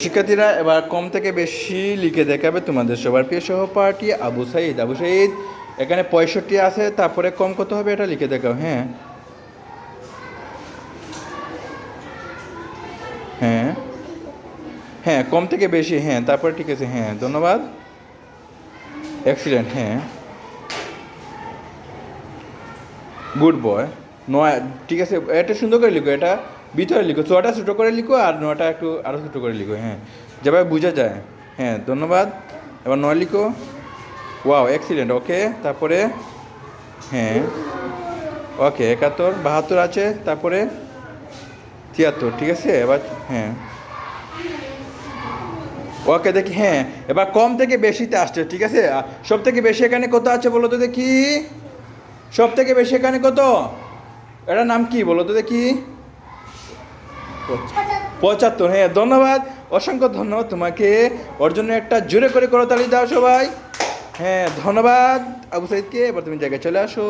শিক্ষার্থীরা এবার কম থেকে বেশি লিখে দেখাবে তোমাদের সবার প্রিয় সহপাঠী আবু সাইদ। আবু সাইদ এখানে 65 আছে, তারপরে কম কত হবে এটা লিখে দেখাও। হ্যাঁ হ্যাঁ হ্যাঁ, কম থেকে বেশি, হ্যাঁ তারপরে ঠিক আছে, হ্যাঁ ধন্যবাদ, এক্সিলেন্ট, হ্যাঁ গুড বয়। নয়, ঠিক আছে, এটা সুন্দর করে লিখো, এটা ভিতরে লিখো, ছটা ছোটো করে লিখো আর নয়টা একটু আরও ছোটো করে লিখো, হ্যাঁ যেভাবে বোঝা যায়। হ্যাঁ ধন্যবাদ, এবার 9 লিখো। ওয়াও এক্সিলেন্ট, ওকে তারপরে হ্যাঁ ওকে 71, 72 আছে, তারপরে 73, ঠিক আছে এবার হ্যাঁ ওকে দেখি, হ্যাঁ এবার কম থেকে বেশিতে আসছে, ঠিক আছে। সব থেকে বেশি এখানে কত আছে বলো তো দেখি, সব থেকে বেশি এখানে কত, এটার নাম কি বলো তো দেখি, 75, হ্যাঁ ধন্যবাদ, অসংখ্য ধন্যবাদ তোমাকে। ওর জন্য একটা জোরে করে করতালি দাও সবাই। হ্যাঁ ধন্যবাদ আবু সাইদকে, এবার তুমি জায়গায় চলে আসো।